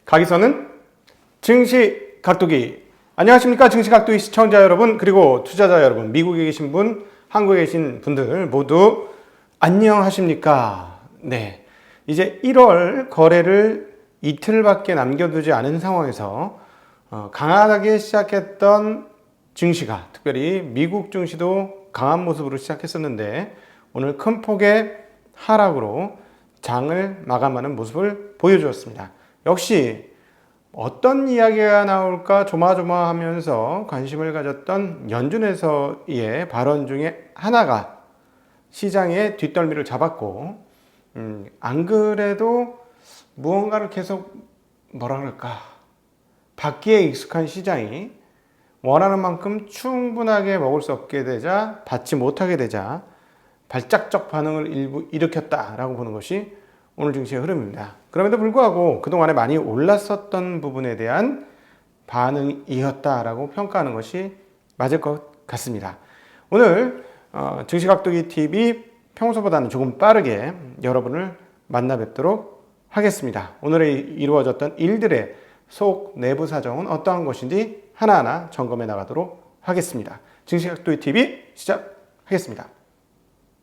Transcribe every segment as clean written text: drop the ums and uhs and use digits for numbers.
가기선은 증시 각도기. 안녕하십니까 증시 각도기 시청자 여러분, 그리고 투자자 여러분, 미국에 계신 분, 한국에 계신 분들 모두 안녕하십니까. 네, 이제 1월 거래를 이틀밖에 남겨두지 않은 상황에서 강하게 시작했던 증시가, 특별히 미국 증시도 강한 모습으로 시작했었는데 오늘 큰 폭의 하락으로 장을 마감하는 모습을 보여주었습니다. 역시 어떤 이야기가 나올까 조마조마하면서 관심을 가졌던 연준에서의 발언 중에 하나가 시장의 뒷덜미를 잡았고, 안 그래도 무언가를 계속 뭐라 그럴까, 받기에 익숙한 시장이 원하는 만큼 충분하게 먹을 수 없게 되자, 받지 못하게 되자 발작적 반응을 일부 일으켰다라고 보는 것이 오늘 증시의 흐름입니다. 그럼에도 불구하고 그동안에 많이 올랐었던 부분에 대한 반응이었다라고 평가하는 것이 맞을 것 같습니다. 오늘 증시각도기 TV 평소보다는 조금 빠르게 여러분을 만나 뵙도록 하겠습니다. 오늘의 이루어졌던 일들의 속 내부 사정은 어떠한 것인지 하나하나 점검해 나가도록 하겠습니다. 증시각도기 TV 시작하겠습니다.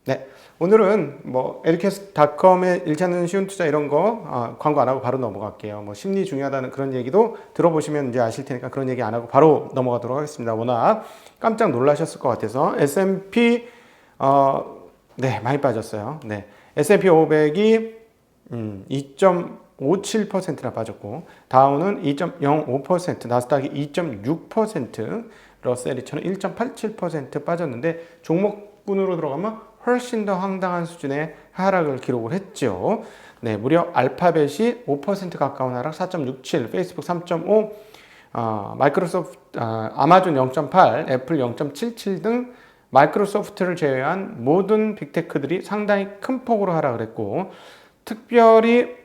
네, 오늘은 에듀캐스트닷컴의 1차는 쉬운 투자 이런 거 광고 안 하고 바로 넘어갈게요. 심리 중요하다는 그런 얘기도 들어보시면 이제 아실 테니까 그런 얘기 안 하고 바로 넘어가도록 하겠습니다. 워낙 깜짝 놀라셨을 것 같아서 S&P 많이 빠졌어요. 네, S&P 500이 2.57%나 빠졌고, 다우는 2.05%, 나스닥이 2.6%, 러셀 2000은 1.87% 빠졌는데 종목군으로 들어가면 훨씬 더 황당한 수준의 하락을 기록을 했죠. 네, 무려 알파벳이 5% 가까운 하락, 4.67, 페이스북 3.5, 아마존 0.8, 애플 0.77 등 마이크로소프트를 제외한 모든 빅테크들이 상당히 큰 폭으로 하락을 했고, 특별히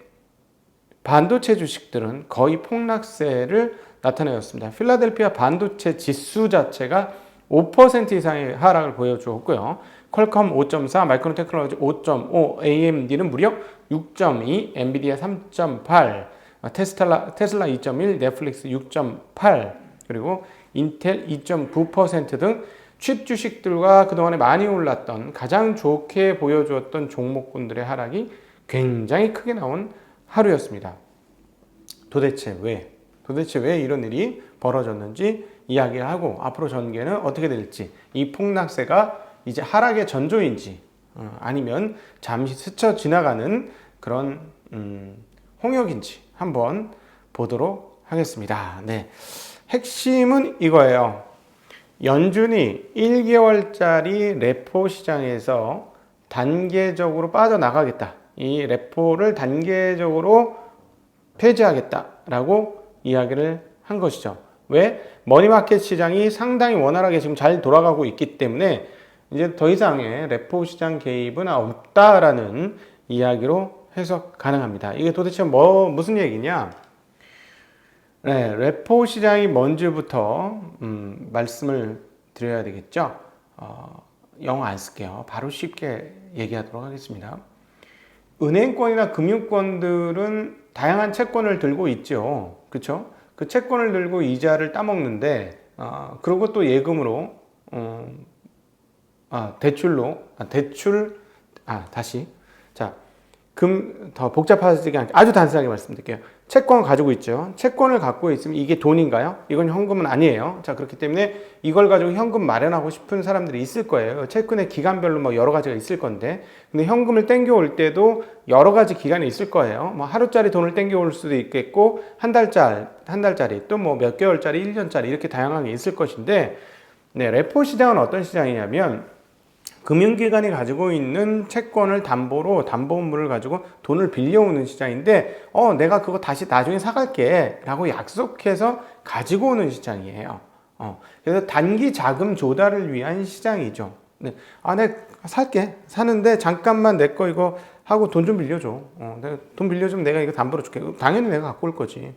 반도체 주식들은 거의 폭락세를 나타내었습니다. 필라델피아 반도체 지수 자체가 5% 이상의 하락을 보여주었고요. 퀄컴 5.4, 마이크론 테크놀로지 5.5, AMD는 무려 6.2, 엔비디아 3.8, 테슬라 2.1, 넷플릭스 6.8, 그리고 인텔 2.9% 등 칩 주식들과 그동안에 많이 올랐던 가장 좋게 보여주었던 종목군들의 하락이 굉장히 크게 나온 하루였습니다. 도대체 왜 이런 일이 벌어졌는지 이야기하고, 앞으로 전개는 어떻게 될지, 이 폭락세가 이제 하락의 전조인지 아니면 잠시 스쳐 지나가는 그런 홍역인지 한번 보도록 하겠습니다. 네, 핵심은 이거예요. 연준이 1개월짜리 레포 시장에서 단계적으로 빠져나가겠다, 이 레포를 단계적으로 폐지하겠다라고 이야기를 한 것이죠. 왜? 머니마켓 시장이 상당히 원활하게 지금 잘 돌아가고 있기 때문에 이제 더 이상의 레포 시장 개입은 없다라는 이야기로 해석 가능합니다. 이게 도대체 무슨 얘기냐? 네, 레포 시장이 뭔지부터 말씀을 드려야 되겠죠. 영어 안 쓸게요. 바로 쉽게 얘기하도록 하겠습니다. 은행권이나 금융권들은 다양한 채권을 들고 있죠. 그렇죠? 그 채권을 들고 이자를 따먹는데, 그리고 또 예금으로, 더 복잡하지 않게 아주 단순하게 말씀드릴게요. 채권을 가지고 있죠. 채권을 갖고 있으면 이게 돈인가요? 이건 현금은 아니에요. 자, 그렇기 때문에 이걸 가지고 현금 마련하고 싶은 사람들이 있을 거예요. 채권의 기간별로 여러 가지가 있을 건데, 근데 현금을 땡겨올 때도 여러 가지 기간이 있을 거예요. 하루짜리 돈을 땡겨올 수도 있겠고, 한 달짜리, 또 몇 개월짜리, 1년짜리 이렇게 다양하게 있을 것인데, 네, 레포 시장은 어떤 시장이냐면, 금융기관이 가지고 있는 채권을 담보로, 담보물을 가지고 돈을 빌려오는 시장인데, 내가 그거 다시 나중에 사갈게 라고 약속해서 가지고 오는 시장이에요. 그래서 단기 자금 조달을 위한 시장이죠. 네. 내가 사는데 잠깐만 내 거 이거 하고 돈 좀 빌려줘. 내가 돈 빌려주면 내가 이거 담보로 줄게. 당연히 내가 갖고 올 거지.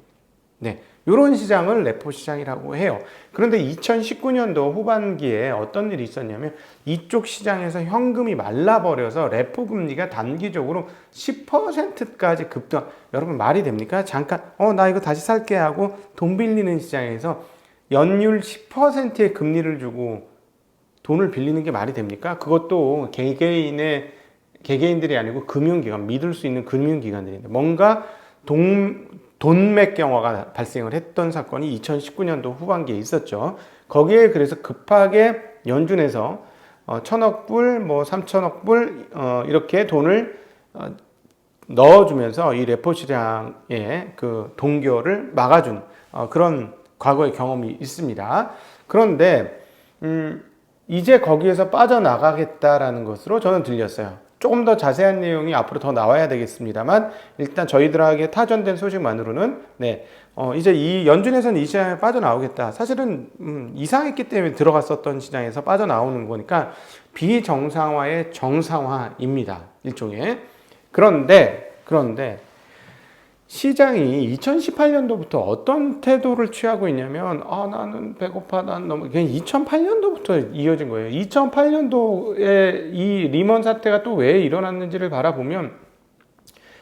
네, 이런 시장을 레포 시장이라고 해요. 그런데 2019년도 후반기에 어떤 일이 있었냐면 이쪽 시장에서 현금이 말라버려서 레포 금리가 단기적으로 10%까지 급등. 여러분 말이 됩니까? 잠깐 나 이거 다시 살게 하고 돈 빌리는 시장에서 연율 10%의 금리를 주고 돈을 빌리는 게 말이 됩니까? 그것도 개개인들이 아니고 금융기관, 믿을 수 있는 금융기관들인데 뭔가 돈맥 경화가 발생을 했던 사건이 2019년도 후반기에 있었죠. 거기에 그래서 급하게 연준에서 1,000억 불, 뭐 3,000억 불 이렇게 돈을 넣어주면서 이 레포 시장의 그 동결을 막아준 그런 과거의 경험이 있습니다. 그런데 이제 거기에서 빠져나가겠다라는 것으로 저는 들렸어요. 조금 더 자세한 내용이 앞으로 더 나와야 되겠습니다만 일단 저희들에게 타전된 소식만으로는 이제 이 연준에서는 이 시장에 빠져나오겠다. 사실은 이상했기 때문에 들어갔었던 시장에서 빠져나오는 거니까 비정상화의 정상화입니다. 일종의. 그런데 시장이 2018년도부터 어떤 태도를 취하고 있냐면 나는 배고파, 난 너무 그냥 2008년도부터 이어진 거예요. 2008년도에 이 리먼 사태가 또 왜 일어났는지를 바라보면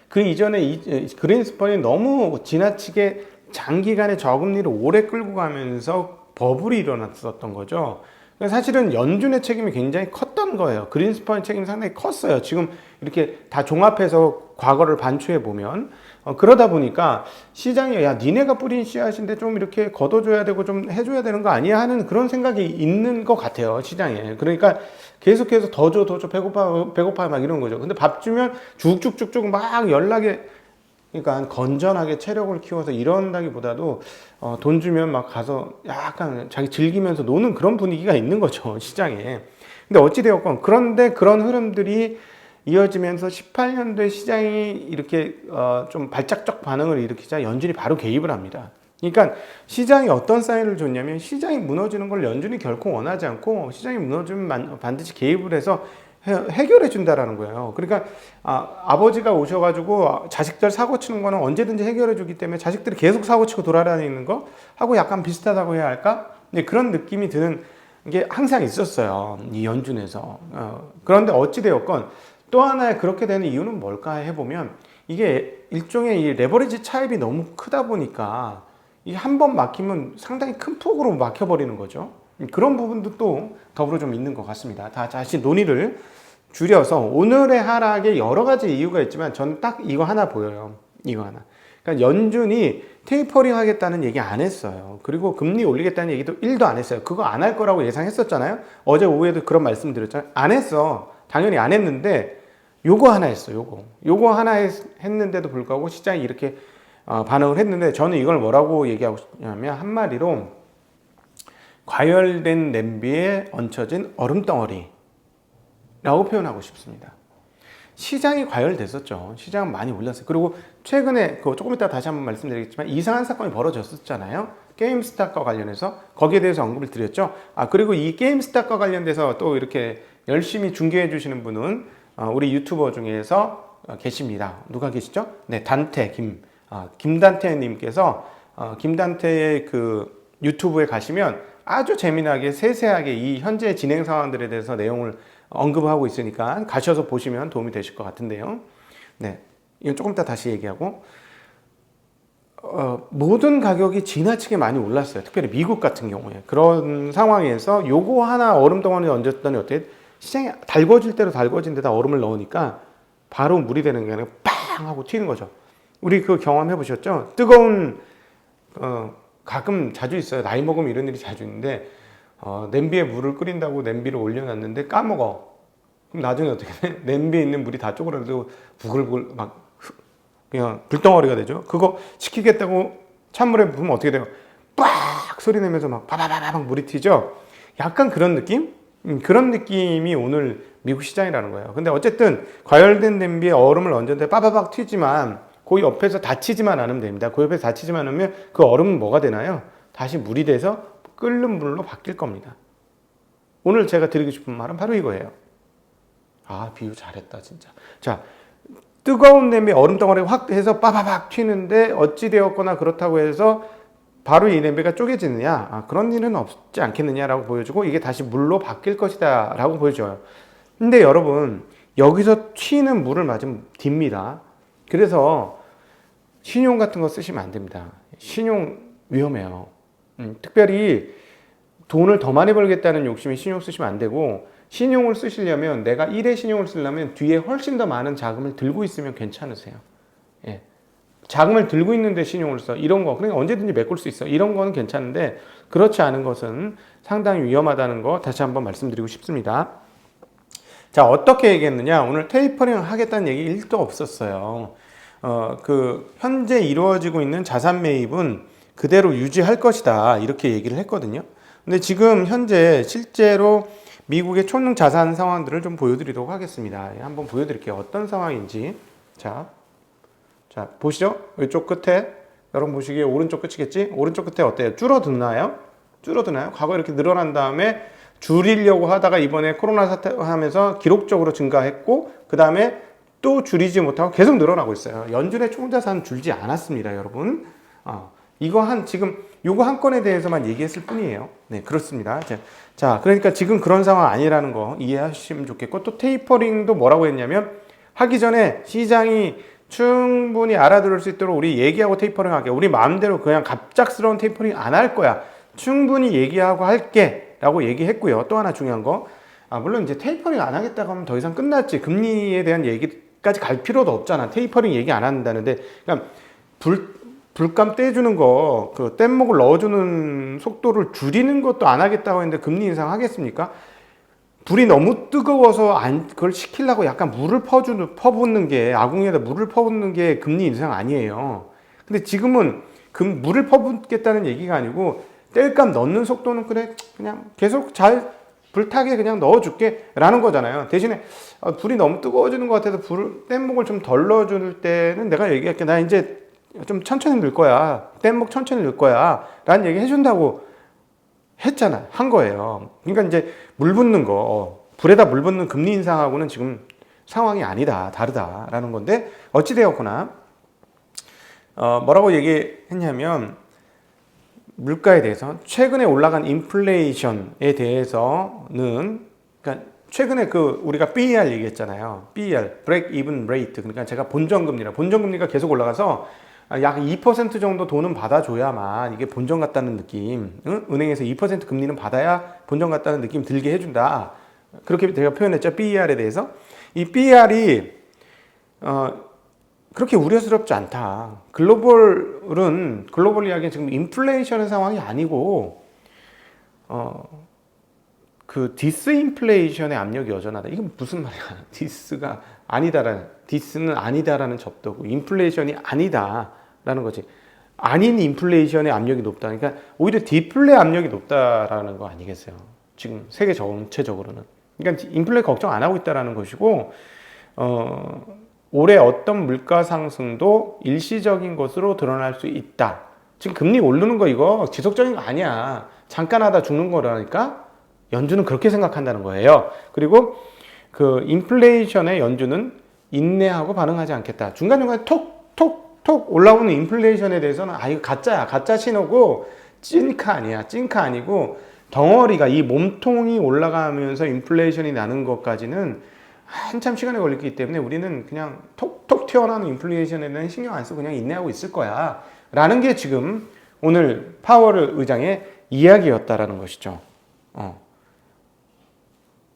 그 이전에 그린스펀이 너무 지나치게 장기간의 저금리를 오래 끌고 가면서 버블이 일어났었던 거죠. 사실은 연준의 책임이 굉장히 컸던 거예요. 그린스펀의 책임이 상당히 컸어요. 지금 이렇게 다 종합해서 과거를 반추해 보면 그러다 보니까 시장이 야 니네가 뿌린 씨앗인데 좀 이렇게 걷어줘야 되고 좀 해줘야 되는 거 아니야 하는 그런 생각이 있는 것 같아요. 시장에. 그러니까 계속해서 더 줘 배고파 막 이런 거죠. 근데 밥 주면 쭉쭉쭉쭉 막 연락에 그러니까 건전하게 체력을 키워서 이런다기보다도 돈 주면 막 가서 약간 자기 즐기면서 노는 그런 분위기가 있는 거죠. 시장에. 근데 어찌되었건 그런데 그런 흐름들이 이어지면서 18년도에 시장이 이렇게 좀 발작적 반응을 일으키자 연준이 바로 개입을 합니다. 그러니까 시장이 어떤 사인을 줬냐면 시장이 무너지는 걸 연준이 결코 원하지 않고 시장이 무너지면 반드시 개입을 해서 해결해 준다라는 거예요. 그러니까 아버지가 오셔가지고 자식들 사고 치는 거는 언제든지 해결해 주기 때문에 자식들이 계속 사고 치고 돌아다니는 거 하고 약간 비슷하다고 해야 할까? 네, 그런 느낌이 드는 게 항상 있었어요. 이 연준에서. 그런데 어찌되었건 또 하나의 그렇게 되는 이유는 뭘까 해보면 이게 일종의 이 레버리지 차입이 너무 크다 보니까 이 한 번 막히면 상당히 큰 폭으로 막혀버리는 거죠. 그런 부분도 또 더불어 좀 있는 것 같습니다. 다시 논의를 줄여서 오늘의 하락에 여러 가지 이유가 있지만 저는 딱 이거 하나 보여요. 이거 하나. 그러니까 연준이 테이퍼링 하겠다는 얘기 안 했어요. 그리고 금리 올리겠다는 얘기도 1도 안 했어요. 그거 안 할 거라고 예상했었잖아요. 어제 오후에도 그런 말씀 드렸잖아요. 안 했어. 당연히 안 했는데 요거 하나 했어. 요거 하나 했는데도 불구하고 시장이 이렇게 반응을 했는데 저는 이걸 뭐라고 얘기하고 싶냐면 한마디로 과열된 냄비에 얹혀진 얼음덩어리 라고 표현하고 싶습니다. 시장이 과열됐었죠. 시장은 많이 올랐어요. 그리고 최근에 조금 이따 다시 한번 말씀드리겠지만 이상한 사건이 벌어졌었잖아요. 게임스탑과 관련해서 거기에 대해서 언급을 드렸죠. 그리고 이 게임스탑과 관련돼서 또 이렇게 열심히 중계해 주시는 분은 우리 유튜버 중에서 계십니다. 누가 계시죠? 네, 김단태 님께서 김단태의 그 유튜브에 가시면 아주 재미나게 세세하게 이 현재 진행 상황들에 대해서 내용을 언급하고 있으니까 가셔서 보시면 도움이 되실 것 같은데요. 네, 이건 조금 이따 다시 얘기하고 모든 가격이 지나치게 많이 올랐어요. 특별히 미국 같은 경우에 그런 상황에서 요거 하나 얼음덩어리에 얹었더니 어떻게 시장이 달궈질 대로 달궈진 데다 얼음을 넣으니까 바로 물이 되는 게 아니라 빵 하고 튀는 거죠. 우리 그 경험해 보셨죠? 뜨거운 가끔 자주 있어요. 나이 먹으면 이런 일이 자주 있는데 냄비에 물을 끓인다고 냄비를 올려놨는데 까먹어. 그럼 나중에 어떻게 돼? 냄비에 있는 물이 다 쪼그라들고 부글부글 막 그냥 불덩어리가 되죠. 그거 지키겠다고 찬물에 부으면 어떻게 돼요? 빡 소리 내면서 막 바바바박 물이 튀죠. 약간 그런 느낌? 그런 느낌이 오늘 미국 시장이라는 거예요. 근데 어쨌든 과열된 냄비에 얼음을 얹었는데 빠바박 튀지만 그 옆에서 다치지만 않으면 됩니다. 그 옆에서 다치지만 않으면 그 얼음은 뭐가 되나요? 다시 물이 돼서 끓는 물로 바뀔 겁니다. 오늘 제가 드리고 싶은 말은 바로 이거예요. 비유 잘했다 진짜. 자, 뜨거운 냄비 얼음 덩어리가 확 해서 빠바박 튀는데 어찌 되었거나 그렇다고 해서 바로 이 냄비가 쪼개지느냐? 그런 일은 없지 않겠느냐라고 보여주고 이게 다시 물로 바뀔 것이다 라고 보여줘요. 근데 여러분 여기서 튀는 물을 맞으면 딥니다. 그래서 신용 같은 거 쓰시면 안 됩니다. 신용 위험해요. 특별히 돈을 더 많이 벌겠다는 욕심에 신용 쓰시면 안 되고, 신용을 쓰시려면 내가 1회 신용을 쓰려면 뒤에 훨씬 더 많은 자금을 들고 있으면 괜찮으세요. 예. 자금을 들고 있는데 신용을 써. 이런 거. 그러니까 언제든지 메꿀 수 있어. 이런 거는 괜찮은데 그렇지 않은 것은 상당히 위험하다는 거 다시 한번 말씀드리고 싶습니다. 자, 어떻게 얘기했느냐. 오늘 테이퍼링 하겠다는 얘기 1도 없었어요. 현재 이루어지고 있는 자산 매입은 그대로 유지할 것이다. 이렇게 얘기를 했거든요. 근데 지금 현재 실제로 미국의 촌농 자산 상황들을 좀 보여드리도록 하겠습니다. 한번 보여드릴게요. 어떤 상황인지. 자, 보시죠. 이쪽 끝에, 여러분 보시기에 오른쪽 끝이겠지? 오른쪽 끝에 어때요? 줄어드나요? 과거에 이렇게 늘어난 다음에 줄이려고 하다가 이번에 코로나 사태 하면서 기록적으로 증가했고, 그 다음에 또 줄이지 못하고 계속 늘어나고 있어요. 연준의 총자산 줄지 않았습니다, 여러분. 지금 요거 한 건에 대해서만 얘기했을 뿐이에요. 네, 그렇습니다. 자, 그러니까 지금 그런 상황 아니라는 거 이해하시면 좋겠고, 또 테이퍼링도 뭐라고 했냐면, 하기 전에 시장이 충분히 알아들을 수 있도록 우리 얘기하고 테이퍼링 할게. 우리 마음대로 그냥 갑작스러운 테이퍼링 안 할 거야. 충분히 얘기하고 할게. 라고 얘기했고요. 또 하나 중요한 거. 물론 이제 테이퍼링 안 하겠다고 하면 더 이상 끝났지. 금리에 대한 얘기까지 갈 필요도 없잖아. 테이퍼링 얘기 안 한다는데. 그러니까 불감 떼주는 거, 그 뗏목을 넣어주는 속도를 줄이는 것도 안 하겠다고 했는데 금리 인상 하겠습니까? 불이 너무 뜨거워서 그걸 식히려고 약간 물을 퍼붓는 게, 아궁이에다 물을 퍼붓는 게 금리 인상 아니에요. 근데 지금은 물을 퍼붓겠다는 얘기가 아니고, 땔감 넣는 속도는 그냥 계속 잘 불타게 그냥 넣어줄게 라는 거잖아요. 대신에 불이 너무 뜨거워지는 것 같아서 뗏목을 좀 덜 넣어줄 때는 내가 얘기할게. 나 이제 좀 천천히 넣을 거야. 뗏목 천천히 넣을 거야. 라는 얘기 해준다고 한 거예요. 그러니까 이제 물 붓는 거, 불에다 물 붓는 금리 인상하고는 지금 상황이 아니다. 다르다라는 건데, 어찌되었거나, 뭐라고 얘기했냐면, 물가에 대해서 최근에 올라간 인플레이션에 대해서는, 그러니까 최근에 우리가 BER 얘기했잖아요. BER, Break Even Rate. 그러니까 제가 본전금리가 계속 올라가서 약 2% 정도 돈은 받아줘야만 이게 본전 같다는 느낌, 은행에서 2% 금리는 받아야 본전 같다는 느낌 들게 해준다. 그렇게 제가 표현했죠. BER에 대해서. 이 BER이 그렇게 우려스럽지 않다. 글로벌 이야기는 지금 인플레이션의 상황이 아니고 디스인플레이션의 압력이 여전하다. 이건 무슨 말이야? 디스는 아니다라는 접도고, 인플레이션이 아니다라는 거지. 아닌 인플레이션의 압력이 높다. 그러니까 오히려 디플레 압력이 높다라는 거 아니겠어요? 지금 세계 전체적으로는. 그러니까 인플레 걱정 안 하고 있다라는 것이고, 올해 어떤 물가 상승도 일시적인 것으로 드러날 수 있다. 지금 금리 오르는 거 이거 지속적인 거 아니야. 잠깐 하다 죽는 거라니까. 연준은 그렇게 생각한다는 거예요. 그리고 인플레이션에 연준은 인내하고 반응하지 않겠다. 중간중간에 톡 올라오는 인플레이션에 대해서는 이거 가짜야. 가짜 신호고 찐카 아니고 덩어리가, 이 몸통이 올라가면서 인플레이션이 나는 것까지는 한참 시간이 걸리기 때문에 우리는 그냥 톡 튀어나오는 인플레이션에 대한 신경 안 쓰고 그냥 인내하고 있을 거야. 라는 게 지금 오늘 파월 의장의 이야기였다라는 것이죠.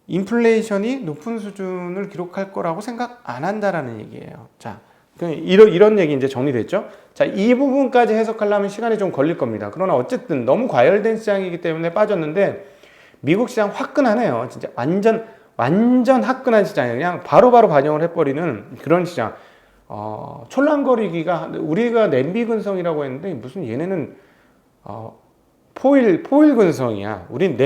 인플레이션이 높은 수준을 기록할 거라고 생각 안 한다라는 얘기예요. 자, 이런 얘기 이제 정리됐죠? 자, 이 부분까지 해석하려면 시간이 좀 걸릴 겁니다. 그러나 어쨌든 너무 과열된 시장이기 때문에 빠졌는데, 미국 시장 화끈하네요. 진짜 완전 화끈한 시장이에요. 그냥 바로바로 반영을 해버리는 그런 시장. 촐랑거리기가, 우리가 냄비 근성이라고 했는데 무슨 얘네는 포일 근성이야. 우린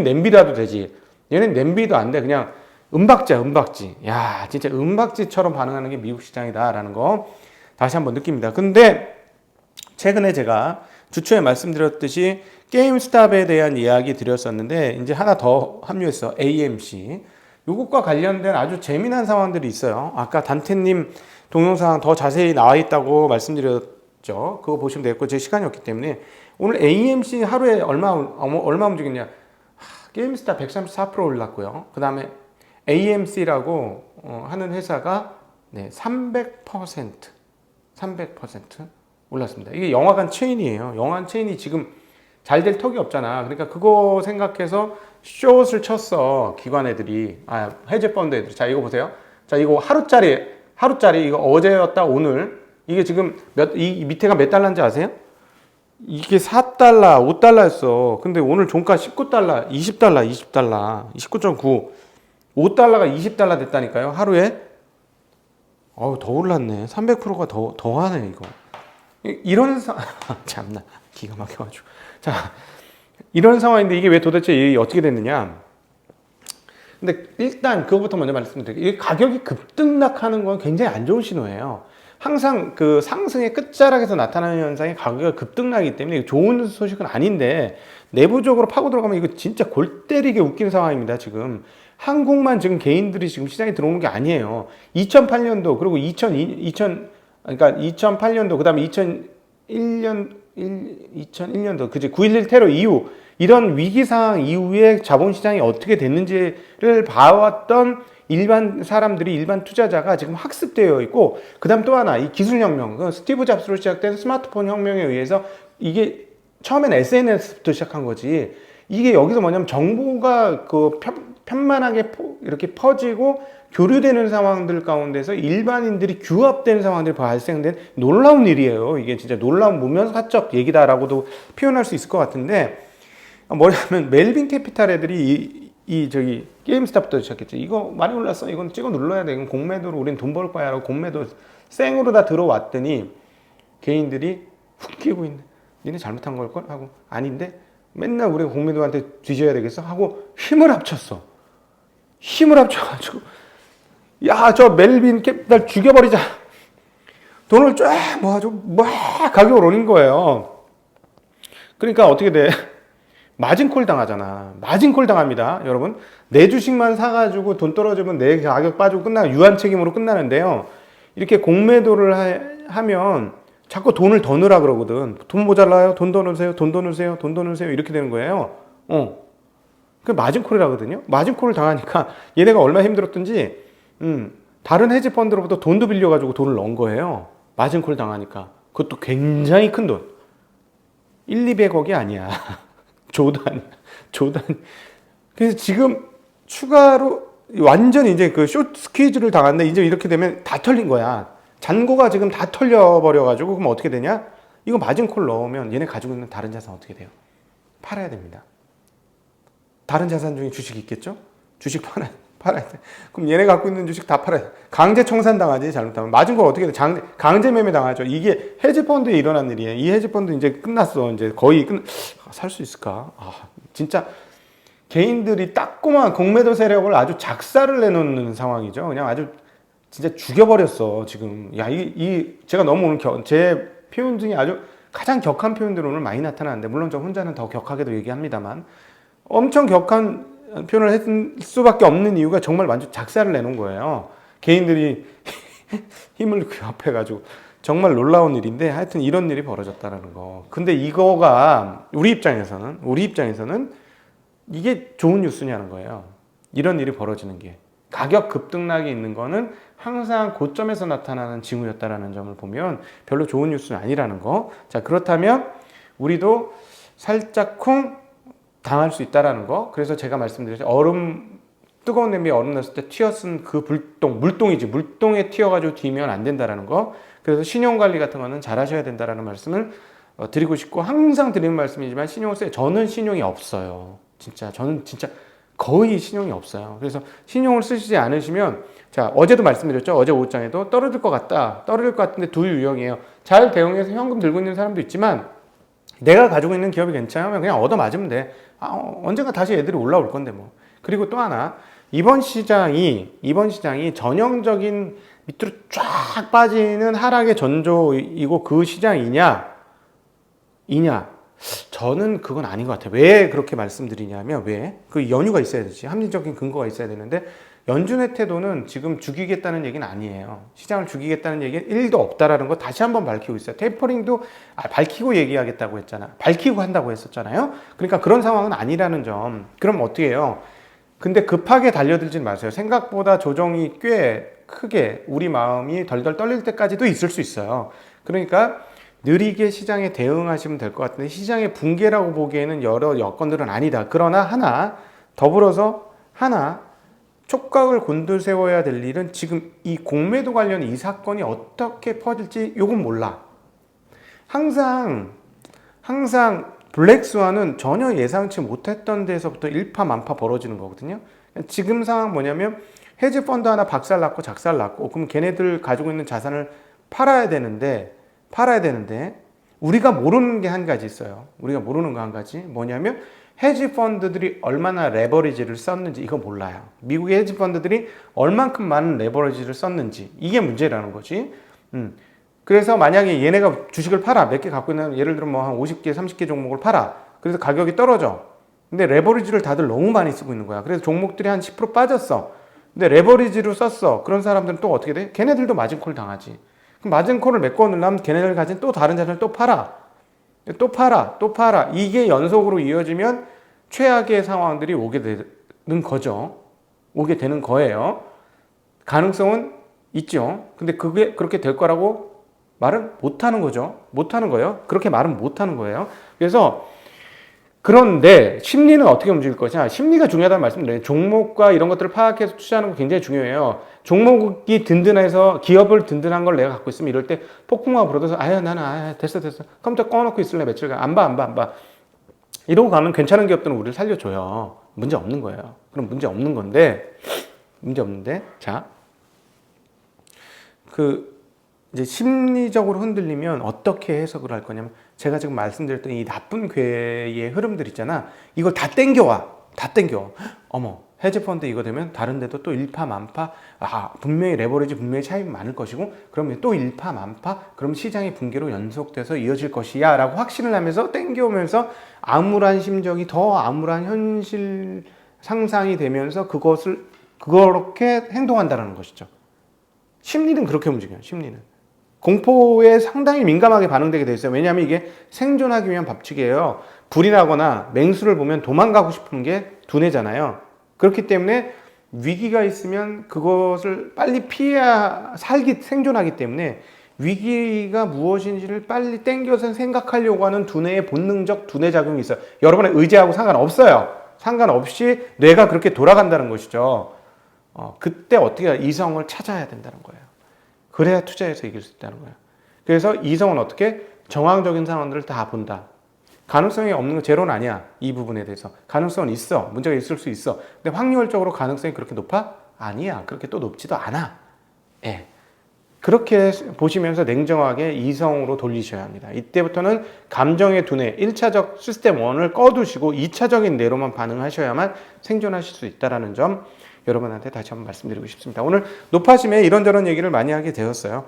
냄비라도 되지. 얘는 냄비도 안 돼. 그냥 은박지. 야, 진짜 은박지처럼 반응하는 게 미국 시장이다라는 거 다시 한번 느낍니다. 근데 최근에 제가 주초에 말씀드렸듯이 게임스탑에 대한 이야기 드렸었는데, 이제 하나 더 합류했어. AMC. 이것과 관련된 아주 재미난 상황들이 있어요. 아까 단테님 동영상 더 자세히 나와 있다고 말씀드렸죠. 그거 보시면 되겠고, 제 시간이 없기 때문에 오늘 AMC 하루에 얼마 움직였냐? 게임스타 134% 올랐고요. 그 다음에 AMC라고 하는 회사가 네, 300% 올랐습니다. 이게 영화관 체인이에요. 영화관 체인이 지금 잘 될 턱이 없잖아. 그러니까 그거 생각해서 숏을 쳤어. 기관 애들이. 해제 펀드 애들이. 자, 이거 보세요. 자, 이거 하루짜리 이거 어제였다 오늘. 이게 지금 이 밑에가 몇 달러인지 아세요? 이게 4달러, 5달러였어. 근데 오늘 종가 19달러, 20달러, 19.9. 5달러가 20달러 됐다니까요. 하루에. 더 올랐네. 300%가 더 하네, 이거. 이런 참나. 기가 막혀가지고. 자, 이런 상황인데 이게 왜 도대체 어떻게 됐느냐. 근데 일단 그것부터 먼저 말씀드릴게요. 이 가격이 급등락하는 건 굉장히 안 좋은 신호예요. 항상 그 상승의 끝자락에서 나타나는 현상이 가격이 급등락이기 때문에 좋은 소식은 아닌데, 내부적으로 파고 들어가면 이거 진짜 골 때리게 웃기는 상황입니다. 지금 한국만 지금 개인들이 지금 시장에 들어오는 게 아니에요. 2008년도 그리고 2008년도 그다음에 2001년도 그지 9.11 테러 이후 이런 위기 상황 이후에 자본시장이 어떻게 됐는지를 봐왔던 일반 사람들이, 일반 투자자가 지금 학습되어 있고, 그 다음 또 하나, 이 기술혁명, 스티브 잡스로 시작된 스마트폰 혁명에 의해서 이게 처음엔 SNS부터 시작한 거지. 이게 여기서 뭐냐면 정보가 편만하게 이렇게 퍼지고 교류되는 상황들 가운데서 일반인들이 규합되는 상황들이 발생된 놀라운 일이에요. 이게 진짜 놀라운 무면사적 얘기다라고도 표현할 수 있을 것 같은데, 뭐냐면 멜빈 캐피탈 애들이 저기 게임스탑부터 시작했죠. 이거 많이 올랐어. 이건 찍어 눌러야 돼. 이건 공매도로 우린 돈 벌 거야 라고 공매도 생으로 다 들어왔더니 개인들이 훅 끼고 있네. 니네 잘못한 걸걸? 하고 아닌데 맨날 우리가 공매도한테 뒤져야 되겠어? 하고 힘을 합쳤어. 힘을 합쳐가지고 야, 저 멜빈 캐피탈 죽여버리자. 돈을 쫙 모아가지고 막 가격을 올린 거예요. 그러니까 어떻게 돼? 마진콜 당하잖아. 마진콜 당합니다. 여러분, 내 주식만 사가지고 돈 떨어지면 내 가격 빠지고 유한 책임으로 끝나는데요. 이렇게 공매도를 하면 자꾸 돈을 더 넣으라 그러거든. 돈 모자라요? 돈 더 넣으세요? 돈 더 넣으세요? 돈 더 넣으세요? 이렇게 되는 거예요. 그 마진콜이라거든요. 마진콜을 당하니까 얘네가 얼마나 힘들었던지, 다른 헤지 펀드로부터 돈도 빌려가지고 돈을 넣은 거예요. 마진콜 당하니까. 그것도 굉장히 큰 돈. 1, 200억이 아니야. 조단. 그래서 지금 추가로 완전히 이제 그 숏 스퀴즈를 당했는데, 이제 이렇게 되면 다 털린 거야. 잔고가 지금 다 털려버려가지고, 그럼 어떻게 되냐? 이거 마진콜 넣으면 얘네 가지고 있는 다른 자산 어떻게 돼요? 팔아야 됩니다. 다른 자산 중에 주식이 있겠죠? 주식 팔아야 돼. 그럼 얘네 갖고 있는 주식 다 팔아야 돼. 강제 청산 당하지, 잘못하면. 마진콜 어떻게 돼? 강제 매매 당하죠. 이게 헤지펀드에 일어난 일이에요. 이 헤지펀드 이제 끝났어. 이제 거의 살 수 있을까? 진짜 개인들이 따끔한 공매도 세력을 아주 작사를 내놓는 상황이죠. 그냥 아주 진짜 죽여버렸어, 지금. 야, 제가 너무 오늘 제 표현 중에 아주 가장 격한 표현들이 오늘 많이 나타나는데, 물론 저 혼자는 더 격하게도 얘기합니다만, 엄청 격한 표현을 했을 수밖에 없는 이유가 정말 완전 작사를 내놓은 거예요. 개인들이 힘을 합해가지고. 정말 놀라운 일인데, 하여튼 이런 일이 벌어졌다는 거. 근데 이거가 우리 입장에서는 이게 좋은 뉴스냐는 거예요. 이런 일이 벌어지는 게. 가격 급등락이 있는 거는 항상 고점에서 나타나는 징후였다라는 점을 보면 별로 좋은 뉴스는 아니라는 거. 자, 그렇다면 우리도 살짝쿵 당할 수 있다라는 거. 그래서 제가 말씀드렸죠. 뜨거운 냄비에 얼음 넣었을 때 튀어쓴 그 물동에 튀어가지고 튀면 안 된다라는 거. 그래서 신용관리 같은 거는 잘 하셔야 된다라는 말씀을 드리고 싶고, 항상 드리는 말씀이지만 저는 신용이 없어요. 저는 진짜 거의 신용이 없어요. 그래서 신용을 쓰시지 않으시면, 자, 어제도 말씀드렸죠. 어제 오후장에도 떨어질 것 같은데 두 유형이에요. 잘 대응해서 현금 들고 있는 사람도 있지만, 내가 가지고 있는 기업이 괜찮으면 그냥 얻어맞으면 돼. 언젠가 다시 애들이 올라올 건데 뭐. 그리고 또 하나, 이번 시장이 전형적인 밑으로 쫙 빠지는 하락의 전조이고 그 시장이냐? 저는 그건 아닌 것 같아요. 왜 그렇게 말씀드리냐면, 왜? 그 연유가 있어야 되지. 합리적인 근거가 있어야 되는데, 연준의 태도는 지금 죽이겠다는 얘기는 아니에요. 시장을 죽이겠다는 얘기는 1도 없다라는 거 다시 한번 밝히고 있어요. 테이퍼링도 밝히고 얘기하겠다고 했잖아. 밝히고 한다고 했었잖아요. 그러니까 그런 상황은 아니라는 점. 그럼 어떻게 해요? 근데 급하게 달려들진 마세요. 생각보다 조정이 꽤 크게 우리 마음이 덜덜 떨릴 때까지도 있을 수 있어요. 그러니까 느리게 시장에 대응하시면 될 것 같은데 시장의 붕괴라고 보기에는 여러 여건들은 아니다. 그러나 하나 더불어서 촉각을 곤두세워야 될 일은 지금 이 공매도 관련 이 사건이 어떻게 퍼질지 요건 몰라. 항상 블랙스완은 전혀 예상치 못했던 데서부터 일파만파 벌어지는 거거든요. 지금 상황 뭐냐면 헤지펀드 하나 박살났고 작살났고 그럼 걔네들 가지고 있는 자산을 팔아야 되는데 우리가 모르는 게 한 가지 있어요. 우리가 모르는 거 한 가지 뭐냐면 헤지펀드들이 얼마나 레버리지를 썼는지 이거 몰라요. 미국의 헤지펀드들이 얼만큼 많은 레버리지를 썼는지 이게 문제라는 거지. 그래서 만약에 얘네가 주식을 팔아 몇 개 갖고 있는 예를 들어 뭐 한 50개 30개 종목을 팔아 그래서 가격이 떨어져. 근데 레버리지를 다들 너무 많이 쓰고 있는 거야. 그래서 종목들이 한 10% 빠졌어. 근데 레버리지로 썼어. 그런 사람들은 또 어떻게 돼? 걔네들도 마진콜 당하지. 그럼 마진콜을 메꿔놓으려면 걔네들 가진 또 다른 자산을 또 팔아. 이게 연속으로 이어지면 최악의 상황들이 오게 되는 거예요. 가능성은 있죠. 근데 그게 그렇게 될 거라고 말은 못 하는 거예요. 그렇게 말은 못 하는 거예요. 그런데 심리는 어떻게 움직일 것이냐. 심리가 중요하다는 말씀드려요. 종목과 이런 것들을 파악해서 투자하는 거 굉장히 중요해요. 종목이 든든해서 기업을 든든한 걸 내가 갖고 있으면 이럴 때 폭풍우가 불어서 나는 됐어 컴퓨터 꺼놓고 있을래 며칠간 안 봐. 이러고 가면 괜찮은 기업들은 우리를 살려줘요. 문제 없는 거예요. 그럼 문제 없는데 자 이제 심리적으로 흔들리면 어떻게 해석을 할 거냐면 제가 지금 말씀드렸던 이 나쁜 괴의 흐름들 있잖아. 이걸 다 땡겨와. 어머 헤지펀드 이거 되면 다른 데도 또 일파만파 분명히 레버리지 분명히 차이가 많을 것이고 그러면 또 일파만파 그럼 시장의 붕괴로 연속돼서 이어질 것이야 라고 확신을 하면서 땡겨오면서 암울한 심정이 더 암울한 현실 상상이 되면서 그렇게 행동한다는 것이죠. 심리는 그렇게 움직여요. 심리는 공포에 상당히 민감하게 반응되게 돼 있어요. 왜냐하면 이게 생존하기 위한 법칙이에요. 불이 나거나 맹수를 보면 도망가고 싶은 게 두뇌잖아요. 그렇기 때문에 위기가 있으면 그것을 빨리 피해야 생존하기 때문에 위기가 무엇인지를 빨리 땡겨서 생각하려고 하는 두뇌의 본능적 두뇌 작용이 있어요. 여러분의 의지하고 상관없어요. 상관없이 뇌가 그렇게 돌아간다는 것이죠. 그때 어떻게 이성을 찾아야 된다는 거예요. 그래야 투자에서 이길 수 있다는 거예요. 그래서 이성은 어떻게? 정황적인 상황들을 다 본다. 가능성이 없는 건 제로는 아니야. 이 부분에 대해서. 가능성은 있어. 문제가 있을 수 있어. 근데 확률적으로 가능성이 그렇게 높아? 아니야. 그렇게 또 높지도 않아. 예. 그렇게 보시면서 냉정하게 이성으로 돌리셔야 합니다. 이때부터는 감정의 두뇌, 1차적 시스템 1을 꺼두시고 2차적인 뇌로만 반응하셔야만 생존하실 수 있다는 점 여러분한테 다시 한번 말씀드리고 싶습니다. 오늘 높아짐에 이런저런 얘기를 많이 하게 되었어요.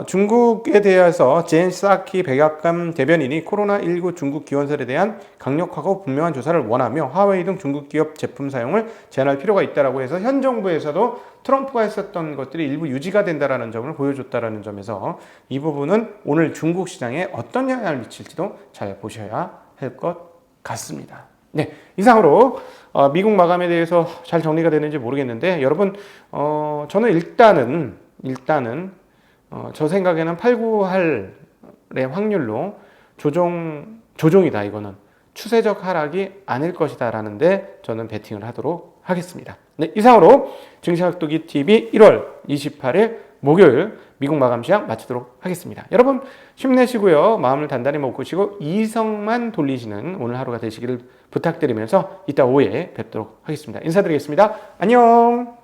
중국에 대해서 젠 사키 백악관 대변인이 코로나19 중국 기원설에 대한 강력하고 분명한 조사를 원하며 화웨이 등 중국 기업 제품 사용을 제한할 필요가 있다고 해서 현 정부에서도 트럼프가 했었던 것들이 일부 유지가 된다는 점을 보여줬다는 점에서 이 부분은 오늘 중국 시장에 어떤 영향을 미칠지도 잘 보셔야 할 것 같습니다. 네, 이상으로 미국 마감에 대해서 잘 정리가 되는지 모르겠는데 여러분 저는 일단은 저 생각에는 8, 9할의 확률로 조종이다. 이거는 추세적 하락이 아닐 것이다 라는데 저는 베팅을 하도록 하겠습니다. 네, 이상으로 증시각도기 TV 1월 28일 목요일 미국 마감 시황 마치도록 하겠습니다. 여러분 힘내시고요. 마음을 단단히 먹으시고 이성만 돌리시는 오늘 하루가 되시기를 부탁드리면서 이따 오후에 뵙도록 하겠습니다. 인사드리겠습니다. 안녕.